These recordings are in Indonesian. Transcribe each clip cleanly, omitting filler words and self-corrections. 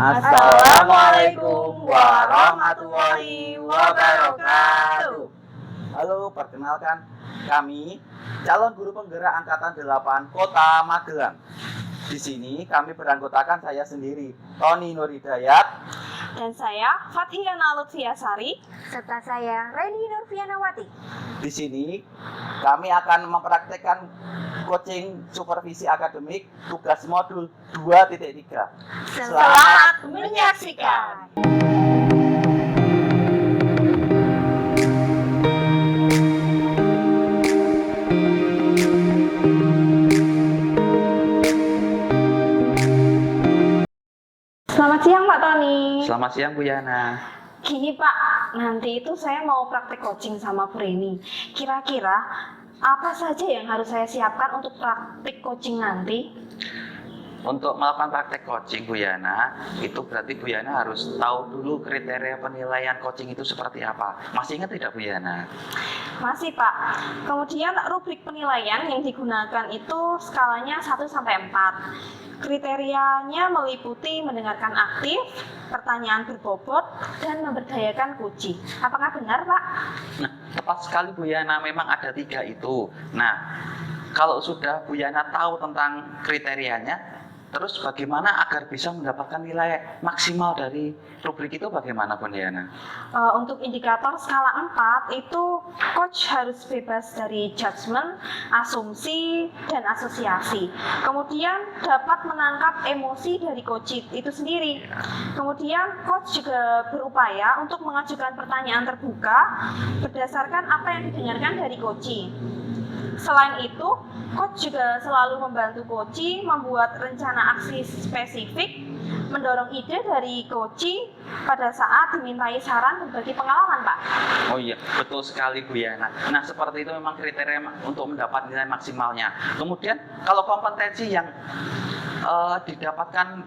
Assalamualaikum warahmatullahi wabarakatuh. Halo, perkenalkan kami calon guru penggerak angkatan 8 Kota Magelang. Di sini kami beranggotakan saya sendiri, Tony Nurhidayat, Dan saya Fathiana Lutfiasari, serta saya Reni Nurfianawati. Di sini kami akan mempraktekkan coaching supervisi akademik tugas modul 2.3. Selamat menyaksikan. Selamat siang Pak Tony. Selamat siang Bu Yana. Gini Pak, nanti itu saya mau praktek coaching sama Bu Reni. Kira-kira apa saja yang harus saya siapkan untuk praktek coaching nanti? Untuk melakukan praktek coaching Bu Yana, itu berarti Bu Yana harus tahu dulu kriteria penilaian coaching itu seperti apa. Masih ingat tidak Bu Yana? Masih Pak. Kemudian rubrik penilaian yang digunakan itu skalanya 1 sampai 4. Kriterianya meliputi mendengarkan aktif, pertanyaan berbobot, dan memberdayakan kunci. Apakah benar Pak? Nah, tepat sekali Bu Yana, memang ada 3 itu. Nah, kalau sudah Bu Yana tahu tentang kriterianya, terus bagaimana agar bisa mendapatkan nilai maksimal dari rubrik itu bagaimana Bu Yana? Untuk indikator skala 4 itu coach harus bebas dari judgement, asumsi, dan asosiasi. Kemudian dapat menangkap emosi dari coach itu sendiri. Kemudian coach juga berupaya untuk mengajukan pertanyaan terbuka berdasarkan apa yang didengarkan dari coach. Selain itu, coach juga selalu membantu coach membuat rencana aksi spesifik, mendorong ide dari coach pada saat dimintai saran berbagi pengalaman, Pak. Oh iya, betul sekali Bu Yana. Nah, seperti itu memang kriteria untuk mendapat nilai maksimalnya. Kemudian, kalau kompetensi yang didapatkan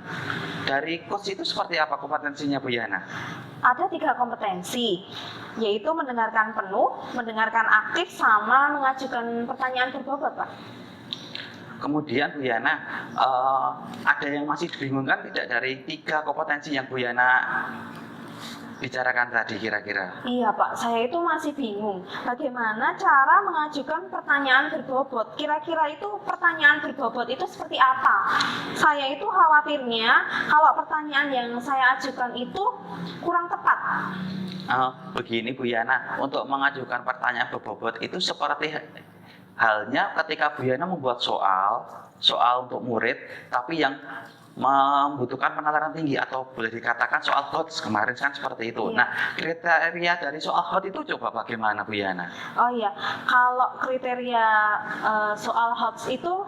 dari coach itu seperti apa kompetensinya Bu Yana? Ada 3 kompetensi, yaitu mendengarkan penuh, mendengarkan aktif, sama mengajukan pertanyaan berbobot, Pak. Kemudian Bu Yana, ada yang masih dibingungkan tidak dari 3 kompetensi yang Bu Yana bicarakan tadi kira-kira? Iya Pak, saya itu masih bingung bagaimana cara mengajukan pertanyaan berbobot. Kira-kira itu pertanyaan berbobot itu seperti apa? Saya itu khawatirnya kalau pertanyaan yang saya ajukan itu kurang tepat. Begini Bu Yana, untuk mengajukan pertanyaan berbobot itu seperti halnya ketika Bu Yana membuat soal untuk murid, tapi yang membutuhkan penalaran tinggi atau boleh dikatakan soal hot kemarin kan seperti itu. Iya. Nah, kriteria dari soal hot itu coba bagaimana Bu Yana? Oh iya, kalau kriteria soal hot itu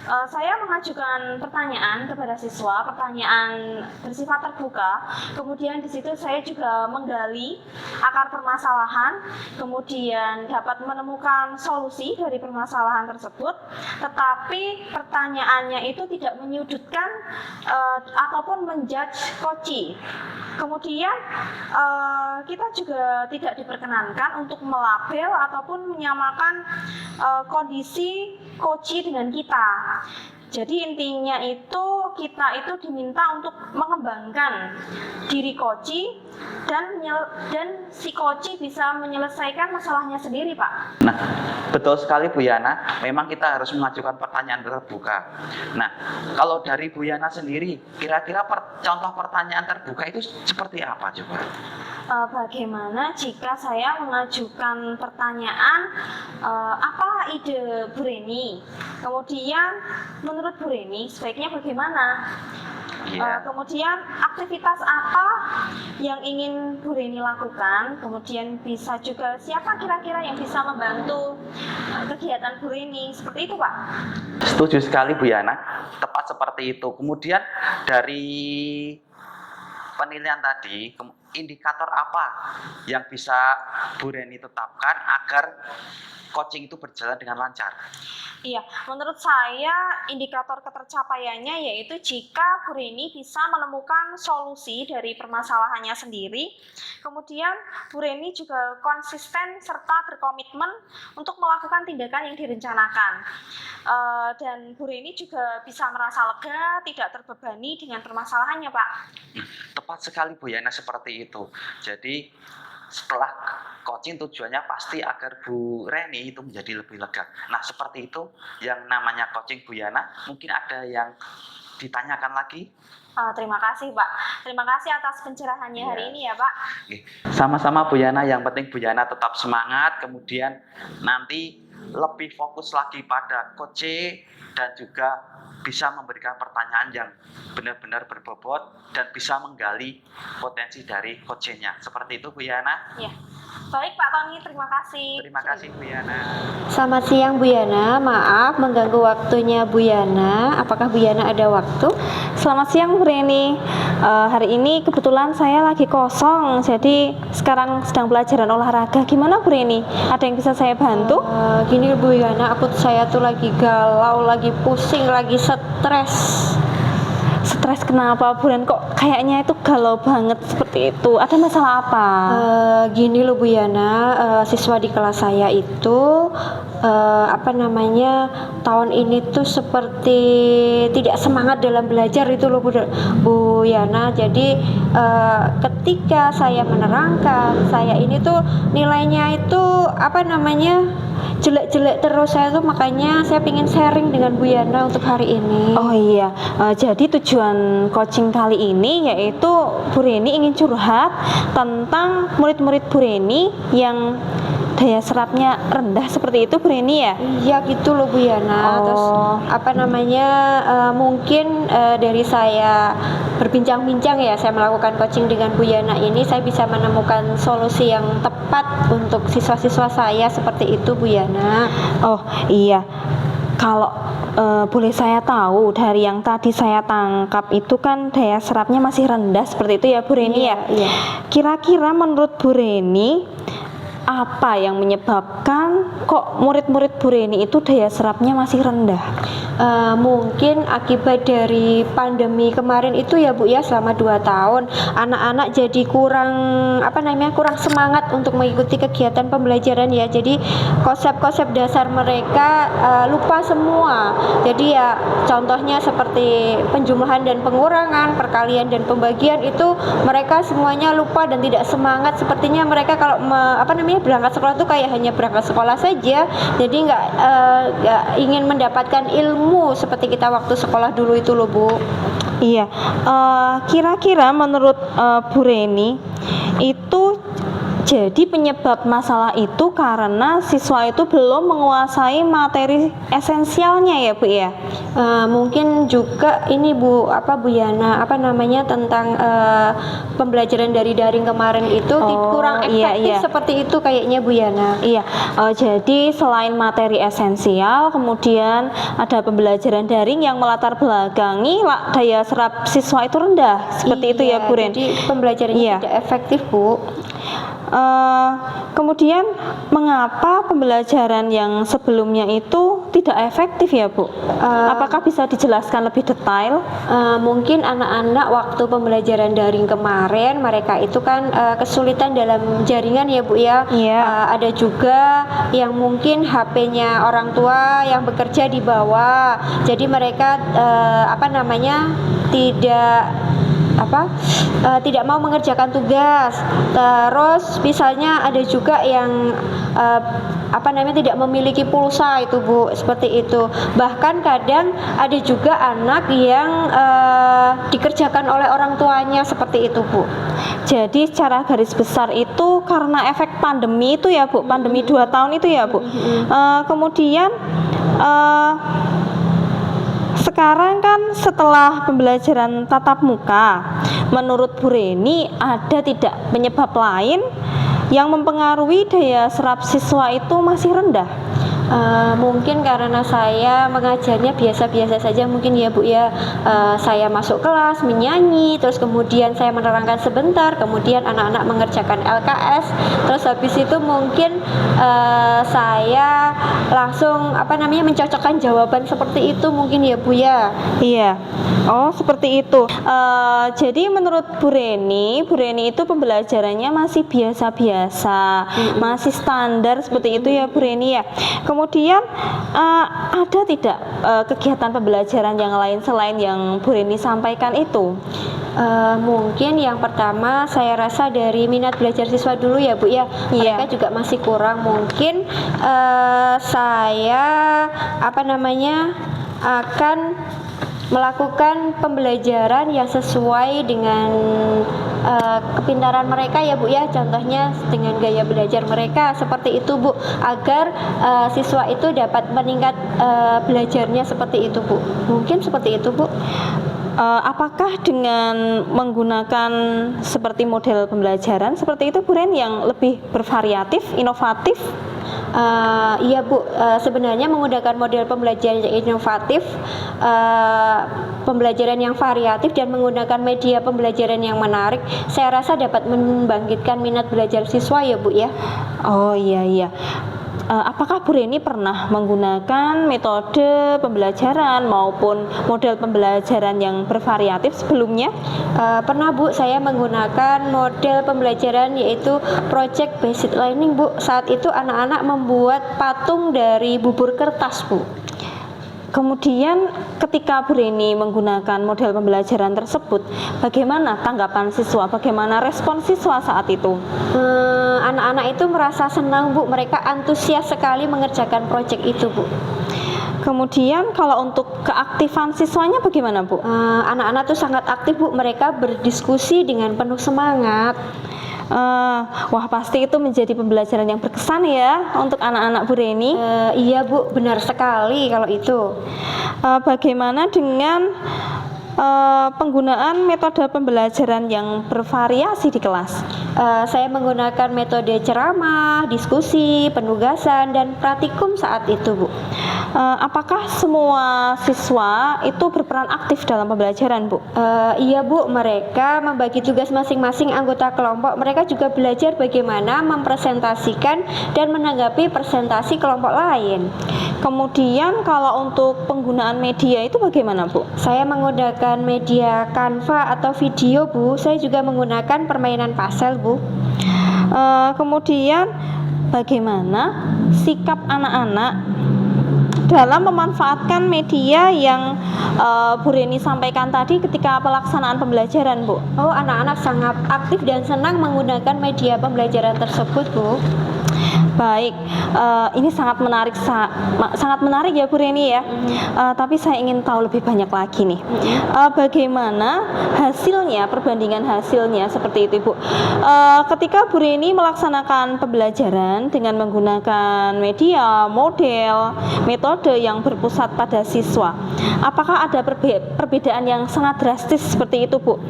saya mengajukan pertanyaan kepada siswa, pertanyaan bersifat terbuka. Kemudian di situ saya juga menggali akar permasalahan, kemudian dapat menemukan solusi dari permasalahan tersebut. Tetapi pertanyaannya itu tidak menyudutkan ataupun menjudge coach. Kemudian kita juga tidak diperkenankan untuk melabel ataupun menyamakan kondisi coach dengan kita. Jadi intinya itu kita itu diminta untuk mengembangkan diri coach dan si coach bisa menyelesaikan masalahnya sendiri, Pak. Nah, betul sekali Bu Yana, memang kita harus mengajukan pertanyaan terbuka. Nah, kalau dari Bu Yana sendiri, kira-kira contoh pertanyaan terbuka itu seperti apa coba? Bagaimana jika saya mengajukan pertanyaan apa ide Bu Reni? Kemudian menurut Bu Reni sebaiknya bagaimana? Kemudian aktivitas apa yang ingin Bu Reni lakukan? Kemudian bisa juga siapa kira-kira yang bisa membantu kegiatan Bu Reni? Seperti itu Pak. Setuju sekali Bu Yana, tepat seperti itu. Kemudian dari penilaian tadi, indikator apa yang bisa Bu Reni tetapkan agar coaching itu berjalan dengan lancar? Iya, menurut saya indikator ketercapaiannya yaitu jika Bu Reni bisa menemukan solusi dari permasalahannya sendiri. Kemudian Bu Reni juga konsisten serta berkomitmen untuk melakukan tindakan yang direncanakan. dan Bu Reni juga bisa merasa lega, tidak terbebani dengan permasalahannya, Pak. Tepat sekali Bu Yana, seperti itu. Jadi setelah coaching tujuannya pasti agar Bu Reni itu menjadi lebih lega. Nah, seperti itu yang namanya coaching Bu Yana. Mungkin ada yang ditanyakan lagi? Terima kasih, Pak. Terima kasih atas pencerahannya hari ini ya, Pak. Oke. Sama-sama Bu Yana, yang penting Bu Yana tetap semangat, kemudian nanti lebih fokus lagi pada coaching dan juga bisa memberikan pertanyaan yang benar-benar berbobot dan bisa menggali potensi dari coachingnya. Seperti itu Bu Yana. Ya. Baik Pak Tony, terima kasih. Terima kasih Bu Yana. Selamat siang Bu Yana, maaf mengganggu waktunya Bu Yana. Apakah Bu Yana ada waktu? Selamat siang Bu Reni. Hari ini kebetulan saya lagi kosong, jadi sekarang sedang pelajaran olahraga. Gimana Bu Reni? Ada yang bisa saya bantu? Gini Bu Yana, saya tuh lagi galau, lagi pusing, lagi stres. Stres kenapa Bu Ren? Kok kayaknya itu galau banget seperti itu? Ada masalah apa? Gini loh Bu Yana, siswa di kelas saya itu tahun ini tuh seperti tidak semangat dalam belajar itu loh Bu Yana. Jadi ketika saya menerangkan, saya ini tuh nilainya itu jelek-jelek terus. Saya tuh makanya saya ingin sharing dengan Bu Yana untuk hari ini. Oh iya, jadi tujuan coaching kali ini yaitu Bu Reni ingin curhat tentang murid-murid Bu Reni yang daya serapnya rendah seperti itu Bu Reni ya? Iya gitu loh Bu Yana. Terus mungkin dari saya berbincang-bincang ya, saya melakukan coaching dengan Bu Yana ini, saya bisa menemukan solusi yang tepat untuk siswa-siswa saya seperti itu Bu Yana. Oh iya, kalau boleh saya tahu dari yang tadi saya tangkap itu kan daya serapnya masih rendah seperti itu ya Bu Reni ya? Iya. Kira-kira menurut Bu Reni apa yang menyebabkan kok murid-murid Bu Reni itu daya serapnya masih rendah? Mungkin akibat dari pandemi kemarin itu ya Bu ya, selama 2 tahun anak-anak jadi kurang semangat untuk mengikuti kegiatan pembelajaran ya. Jadi konsep-konsep dasar mereka lupa semua. Jadi ya contohnya seperti penjumlahan dan pengurangan, perkalian dan pembagian itu mereka semuanya lupa dan tidak semangat. Sepertinya mereka kalau berangkat sekolah tuh kayak hanya berangkat sekolah saja. Jadi nggak ingin mendapatkan ilmu seperti kita waktu sekolah dulu itu loh Bu. Iya, kira-kira menurut Bu Reni itu jadi penyebab masalah itu karena siswa itu belum menguasai materi esensialnya ya Bu ya? Mungkin juga ini Bu Yana tentang pembelajaran dari daring kemarin itu kurang efektif seperti itu kayaknya Bu Yana. Iya, jadi selain materi esensial, kemudian ada pembelajaran daring yang melatar belakangi daya serap siswa itu rendah, seperti itu ya Bu Ren? Jadi pembelajarannya tidak efektif Bu. Kemudian mengapa pembelajaran yang sebelumnya itu tidak efektif ya Bu? Apakah bisa dijelaskan lebih detail? Mungkin anak-anak waktu pembelajaran daring kemarin mereka itu kan kesulitan dalam jaringan ya Bu ya. Ada juga yang mungkin HP-nya orang tua yang bekerja di bawah, jadi mereka tidak mau mengerjakan tugas. Terus misalnya ada juga yang tidak memiliki pulsa itu Bu, seperti itu. Bahkan kadang ada juga anak yang dikerjakan oleh orang tuanya seperti itu Bu. Jadi secara garis besar itu karena efek pandemi itu ya Bu, pandemi 2 tahun itu ya Bu. Kemudian sekarang kan setelah pembelajaran tatap muka, menurut Bu Reni ada tidak penyebab lain yang mempengaruhi daya serap siswa itu masih rendah? Mungkin karena saya mengajarnya biasa-biasa saja mungkin ya Bu ya. Saya masuk kelas menyanyi, terus kemudian saya menerangkan sebentar, kemudian anak-anak mengerjakan LKS, terus habis itu mungkin saya langsung mencocokkan jawaban seperti itu mungkin ya Bu ya. Iya. Oh, seperti itu. Jadi menurut Bu Reni itu pembelajarannya masih biasa-biasa, masih standar seperti itu ya Bu Reni ya. Kemudian ada tidak kegiatan pembelajaran yang lain selain yang Bu Reni sampaikan itu? Mungkin yang pertama saya rasa dari minat belajar siswa dulu ya Bu ya. Iya. Mereka juga masih kurang. Mungkin saya akan melakukan pembelajaran yang sesuai dengan kepintaran mereka ya Bu ya. Contohnya dengan gaya belajar mereka seperti itu Bu, agar siswa itu dapat meningkat belajarnya seperti itu Bu. Mungkin seperti itu Bu. Apakah dengan menggunakan seperti model pembelajaran seperti itu Bu Ren yang lebih bervariatif, inovatif? Iya Bu, sebenarnya menggunakan model pembelajaran yang inovatif, pembelajaran yang variatif dan menggunakan media pembelajaran yang menarik, saya rasa dapat membangkitkan minat belajar siswa ya Bu ya. Oh iya. Apakah Bu Reni pernah menggunakan metode pembelajaran maupun model pembelajaran yang bervariatif sebelumnya? Pernah Bu, saya menggunakan model pembelajaran yaitu project based learning Bu. Saat itu anak-anak membuat patung dari bubur kertas Bu. Kemudian ketika Bu Reni menggunakan model pembelajaran tersebut, bagaimana tanggapan siswa, bagaimana respon siswa saat itu? Anak-anak itu merasa senang Bu, mereka antusias sekali mengerjakan proyek itu Bu. Kemudian kalau untuk keaktifan siswanya bagaimana Bu? Anak-anak tuh sangat aktif Bu, mereka berdiskusi dengan penuh semangat. Wah pasti itu menjadi pembelajaran yang berkesan ya untuk anak-anak Bu Reni. Iya Bu, benar sekali kalau itu. Bagaimana dengan penggunaan metode pembelajaran yang bervariasi di kelas? Saya menggunakan metode ceramah, diskusi, penugasan, dan praktikum saat itu Bu. Apakah semua siswa itu berperan aktif dalam pembelajaran Bu? Iya Bu, mereka membagi tugas masing-masing anggota kelompok. Mereka juga belajar bagaimana mempresentasikan dan menanggapi presentasi kelompok lain. Kemudian kalau untuk penggunaan media itu bagaimana Bu? Saya menggunakan media Canva atau video Bu. Saya juga menggunakan permainan puzzle Bu. Kemudian bagaimana sikap anak-anak dalam memanfaatkan media yang Bu Reni sampaikan tadi ketika pelaksanaan pembelajaran Bu? Oh, anak-anak sangat aktif dan senang menggunakan media pembelajaran tersebut Bu. Baik, ini sangat menarik ya Bu Reni ya. Tapi saya ingin tahu lebih banyak lagi nih. Bagaimana hasilnya, perbandingan hasilnya seperti itu Bu. Ketika Bu Reni melaksanakan pembelajaran dengan menggunakan media, model, metode yang berpusat pada siswa, apakah ada perbedaan yang sangat drastis seperti itu Bu?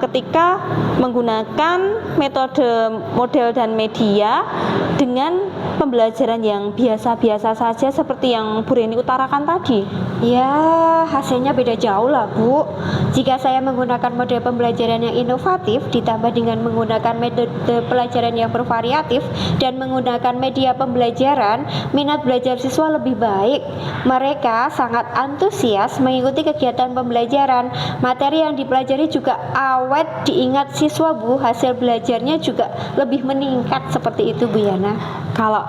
Ketika menggunakan metode, model dan media dengan pembelajaran yang biasa-biasa saja seperti yang Bu Reni utarakan tadi? Ya, hasilnya beda jauh lah Bu. Jika saya menggunakan model pembelajaran yang inovatif ditambah dengan menggunakan metode pelajaran yang bervariatif dan menggunakan media pembelajaran, minat belajar siswa lebih baik. Mereka sangat antusias mengikuti kegiatan pembelajaran. Materi yang dipelajari juga awet diingat siswa Bu. Hasil belajarnya juga lebih meningkat seperti itu Bu Yana. Kalau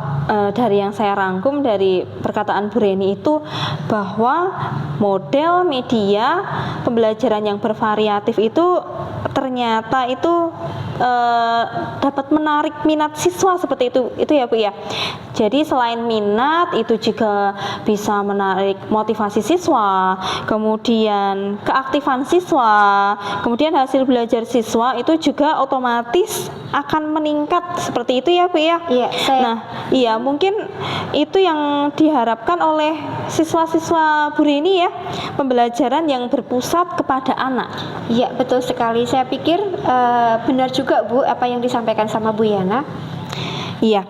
dari yang saya rangkum dari perkataan Bu Reni itu bahwa model media pembelajaran yang bervariatif itu ternyata itu dapat menarik minat siswa seperti itu ya Bu ya. Jadi selain minat itu juga bisa menarik motivasi siswa, kemudian keaktifan siswa, kemudian hasil belajar siswa itu juga otomatis akan meningkat seperti itu ya Bu ya. Iya, Nah, iya mungkin itu yang diharapkan oleh siswa-siswa Bu Reni ya, pembelajaran yang berpusat kepada anak. Iya, betul sekali. Saya pikir benar juga Bu apa yang disampaikan sama Bu Yana. Iya.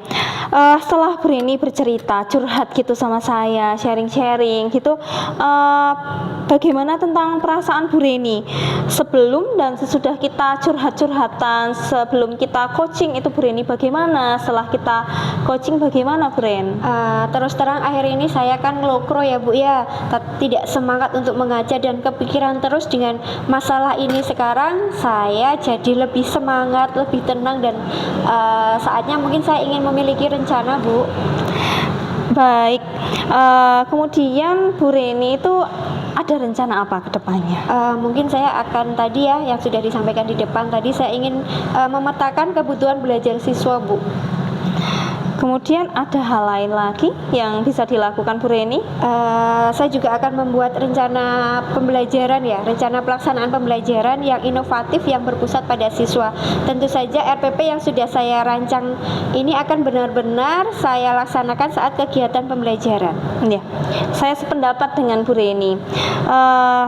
Setelah Bu Reni bercerita, curhat gitu sama saya, sharing-sharing gitu, bagaimana tentang perasaan Bu Reni sebelum dan sesudah kita curhat-curhatan, sebelum kita coaching itu Bu Reni bagaimana, setelah kita coaching bagaimana Bu Ren? Terus terang akhir ini saya kan ngelokro ya Bu ya, tidak semangat untuk mengajar dan kepikiran terus dengan masalah ini. Sekarang saya jadi lebih semangat, lebih tenang, dan saatnya mungkin saya ingin memiliki rencana Bu. Baik, kemudian Bu Reni itu ada rencana apa ke depannya? Mungkin saya akan tadi ya yang sudah disampaikan di depan tadi, saya ingin memetakan kebutuhan belajar siswa Bu. Kemudian ada hal lain lagi yang bisa dilakukan Bu Reni? Saya juga akan membuat rencana pembelajaran ya, rencana pelaksanaan pembelajaran yang inovatif yang berpusat pada siswa. Tentu saja RPP yang sudah saya rancang ini akan benar-benar saya laksanakan saat kegiatan pembelajaran. Ya, saya sependapat dengan Bu Reni.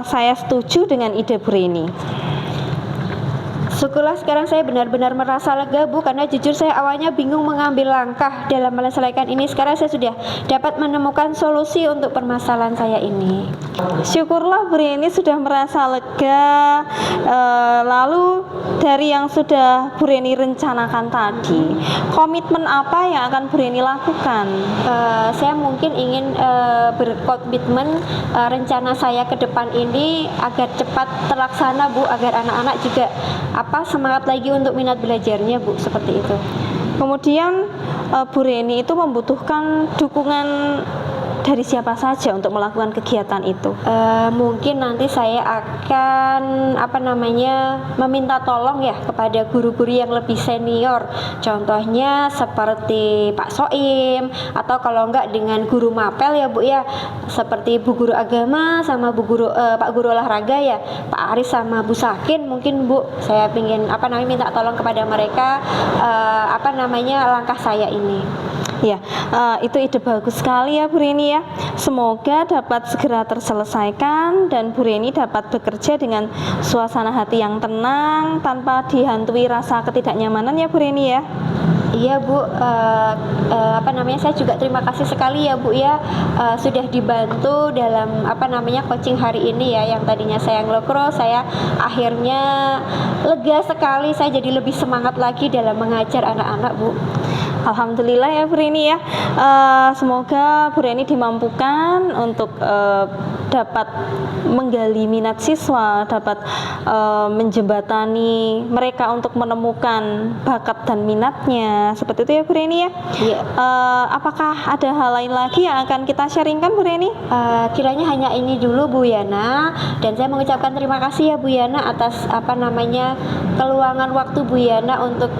Saya setuju dengan ide Bu Reni. Syukurlah sekarang saya benar-benar merasa lega Bu, karena jujur saya awalnya bingung mengambil langkah dalam menyelesaikan ini. Sekarang saya sudah dapat menemukan solusi untuk permasalahan saya ini. Syukurlah Bu Reni sudah merasa lega. Lalu dari yang sudah Bu Reni rencanakan tadi, komitmen apa yang akan Bu Reni lakukan? Saya mungkin ingin berkomitmen rencana saya ke depan ini agar cepat terlaksana Bu, agar anak-anak juga semangat lagi untuk minat belajarnya Bu, seperti itu. Kemudian Bu Reni itu membutuhkan dukungan dari siapa saja untuk melakukan kegiatan itu? Mungkin nanti saya akan meminta tolong ya kepada guru-guru yang lebih senior. Contohnya seperti Pak Soim, atau kalau enggak dengan guru mapel ya Bu ya, seperti Bu Guru Agama sama Pak Guru Olahraga ya, Pak Aris sama Bu Sakin. Mungkin Bu, saya ingin minta tolong kepada mereka langkah saya ini. Ya, itu ide bagus sekali ya Bu Reni ya. Semoga dapat segera terselesaikan dan Bu Reni dapat bekerja dengan suasana hati yang tenang tanpa dihantui rasa ketidaknyamanan ya Bu Reni ya. Iya Bu, saya juga terima kasih sekali ya Bu ya, sudah dibantu dalam coaching hari ini ya, yang tadinya saya ngelokro, saya akhirnya lega sekali, saya jadi lebih semangat lagi dalam mengajar anak-anak Bu. Alhamdulillah ya Bu Reni ya. Semoga Bu Reni dimampukan untuk dapat menggali minat siswa, dapat menjembatani mereka untuk menemukan bakat dan minatnya. Seperti itu ya Bu Reni ya. Iya. Apakah ada hal lain lagi yang akan kita sharingkan Bu Reni? Kiranya hanya ini dulu Bu Yana, dan saya mengucapkan terima kasih ya Bu Yana atas keluangan waktu Bu Yana untuk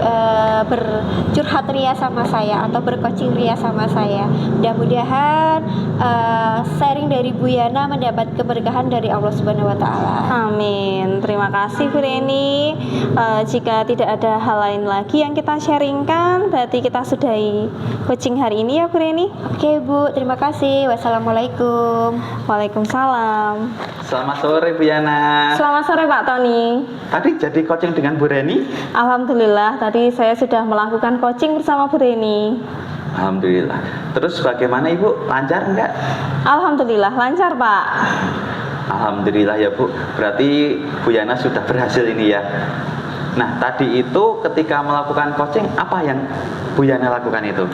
bercurhat ria sama saya atau bercoaching ria sama saya. Mudah-mudahan sharing dari Bu Yana mendapat keberkahan dari Allah Subhanahu wa taala. Amin. Terima kasih Bu Reni. Jika tidak ada hal lain lagi yang kita sharingkan, berarti kita sudahi coaching hari ini ya Bu Reni. Oke Bu, terima kasih. Wassalamualaikum. Waalaikumsalam. Selamat sore Bu Yana. Selamat sore Pak Tony. Tadi jadi coaching dengan Bu Reni? Alhamdulillah, tadi saya sudah melakukan coaching bersama Bu Reni. Alhamdulillah. Terus bagaimana Ibu? Lancar enggak? Alhamdulillah, lancar Pak. Alhamdulillah ya Bu. Berarti Bu Yana sudah berhasil ini ya. Nah, tadi itu ketika melakukan coaching, apa yang Bu Yana lakukan itu?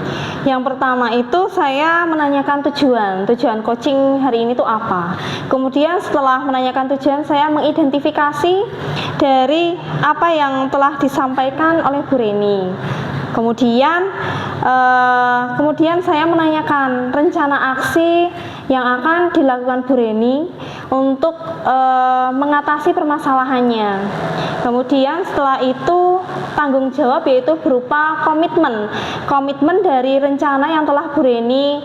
Yang pertama itu saya menanyakan tujuan coaching hari ini itu apa. Kemudian setelah menanyakan tujuan, saya mengidentifikasi dari apa yang telah disampaikan oleh Bu Reni. Kemudian saya menanyakan rencana aksi yang akan dilakukan Bu Reni untuk mengatasi permasalahannya. Kemudian setelah itu tanggung jawab yaitu berupa komitmen dari rencana yang telah Bu Reni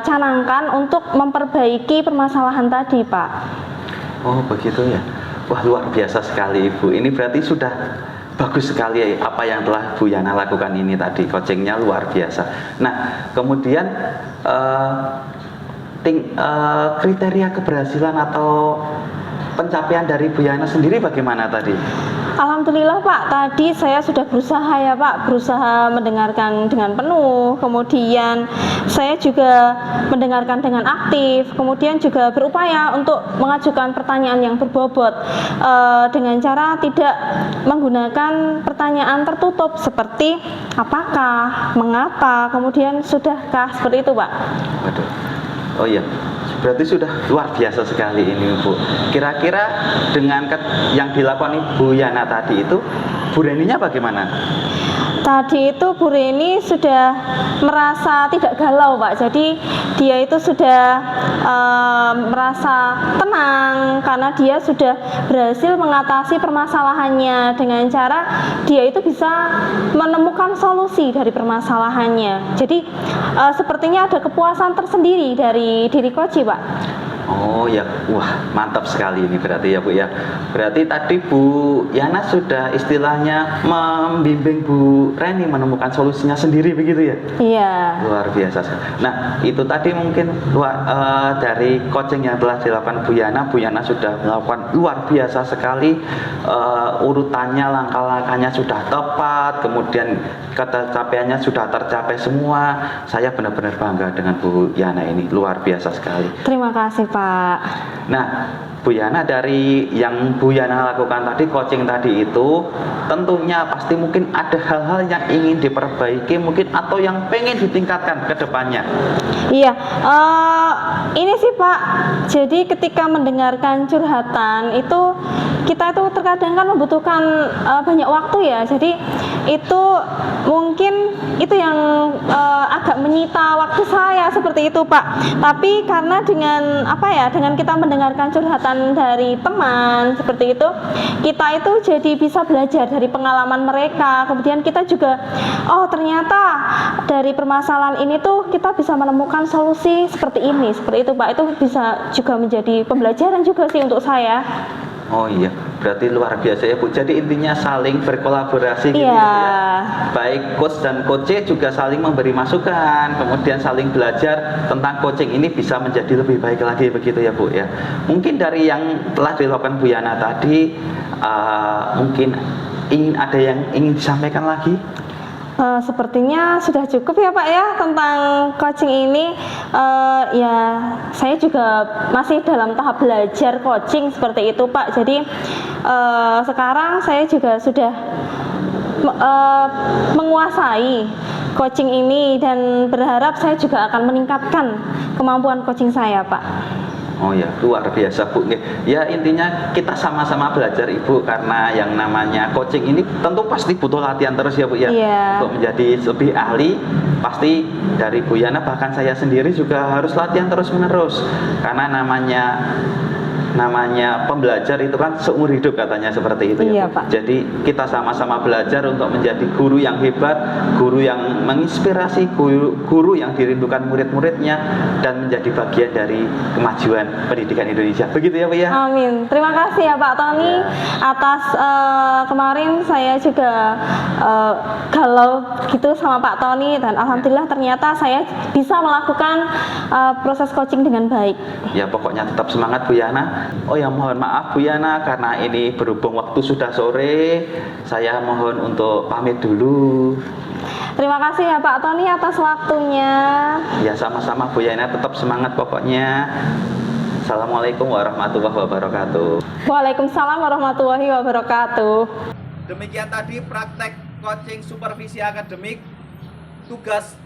canangkan untuk memperbaiki permasalahan tadi Pak. Oh begitu ya. Wah luar biasa sekali Ibu. Ini berarti sudah bagus sekali apa yang telah Bu Yana lakukan ini tadi. Coachingnya luar biasa. Nah kemudian kriteria keberhasilan atau pencapaian dari Bu Yana sendiri bagaimana tadi? Alhamdulillah Pak, tadi saya sudah berusaha ya Pak, berusaha mendengarkan dengan penuh, kemudian saya juga mendengarkan dengan aktif, kemudian juga berupaya untuk mengajukan pertanyaan yang berbobot dengan cara tidak menggunakan pertanyaan tertutup seperti apakah, mengapa, kemudian sudahkah, seperti itu Pak. Waduh. Oh iya, berarti sudah luar biasa sekali ini Bu. Kira-kira dengan yang dilakukan Bu Yana tadi itu, Bu Reninya bagaimana? Tadi itu Bu Reni sudah merasa tidak galau Pak, jadi dia itu sudah merasa tenang karena dia sudah berhasil mengatasi permasalahannya dengan cara dia itu bisa menemukan solusi dari permasalahannya. Jadi sepertinya ada kepuasan tersendiri dari diri Koci Pak. Oh ya, wah mantap sekali ini berarti ya Bu ya. Berarti tadi Bu Yana sudah istilahnya membimbing Bu Reni menemukan solusinya sendiri begitu ya? Iya. Luar biasa sekali. Nah itu tadi mungkin dari coaching yang telah dilakukan Bu Yana sudah melakukan luar biasa sekali, urutannya langkah-langkahnya sudah tepat, kemudian ketercapaiannya sudah tercapai semua. Saya benar-benar bangga dengan Bu Yana ini, luar biasa sekali. Terima kasih Pak. Nah, Bu Yana, dari yang Bu Yana lakukan tadi, coaching tadi itu, tentunya pasti mungkin ada hal-hal yang ingin diperbaiki mungkin atau yang pengen ditingkatkan ke depannya. Iya, ini sih Pak, jadi ketika mendengarkan curhatan itu kita itu terkadang kan membutuhkan banyak waktu ya, jadi itu mungkin itu yang agak menyita waktu saya seperti itu Pak. Tapi karena dengan kita mendengarkan curhatan dari teman seperti itu, kita itu jadi bisa belajar dari pengalaman mereka. Kemudian kita juga, oh ternyata dari permasalahan ini tuh kita bisa menemukan solusi seperti ini, seperti itu Pak. Itu bisa juga menjadi pembelajaran juga sih untuk saya. Oh iya, berarti luar biasa ya Bu. Jadi intinya saling berkolaborasi gitu Iya. ya. Baik coach dan coach juga saling memberi masukan, kemudian saling belajar tentang coaching ini bisa menjadi lebih baik lagi begitu ya Bu ya. Mungkin dari yang telah dilakukan Bu Yana tadi, mungkin ada yang ingin disampaikan lagi? Sepertinya sudah cukup ya Pak ya tentang coaching ini. Ya saya juga masih dalam tahap belajar coaching seperti itu Pak. Jadi sekarang saya juga sudah menguasai coaching ini dan berharap saya juga akan meningkatkan kemampuan coaching saya Pak. Oh ya, luar biasa Bu. Ya intinya kita sama-sama belajar Ibu, karena yang namanya coaching ini tentu pasti butuh latihan terus ya Bu ya. Iya. Untuk menjadi lebih ahli, pasti dari Bu Yana bahkan saya sendiri juga harus latihan terus-menerus. Karena namanya pembelajar itu kan seumur hidup katanya seperti itu Iya, ya Bu. Pak. Jadi kita sama-sama belajar untuk menjadi guru yang hebat, guru yang menginspirasi, guru yang dirindukan murid-muridnya, dan menjadi bagian dari kemajuan pendidikan Indonesia. Begitu ya Bu ya. Amin. Terima kasih ya Pak Tony atas kemarin saya juga galau gitu sama Pak Tony, dan alhamdulillah ternyata saya bisa melakukan proses coaching dengan baik. Ya pokoknya tetap semangat Bu Yana. Oh ya, mohon maaf Bu Yana, karena ini berhubung waktu sudah sore, saya mohon untuk pamit dulu. Terima kasih ya Pak Tony atas waktunya. Ya sama-sama Bu Yana, tetap semangat pokoknya. Assalamualaikum warahmatullahi wabarakatuh. Waalaikumsalam warahmatullahi wabarakatuh. Demikian tadi praktek coaching supervisi akademik tugas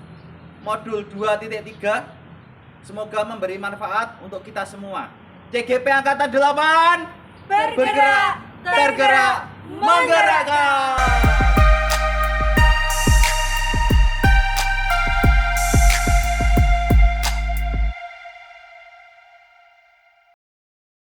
modul 2.3. Semoga memberi manfaat untuk kita semua. CGP Angkatan 8 bergerak, menggerakkan.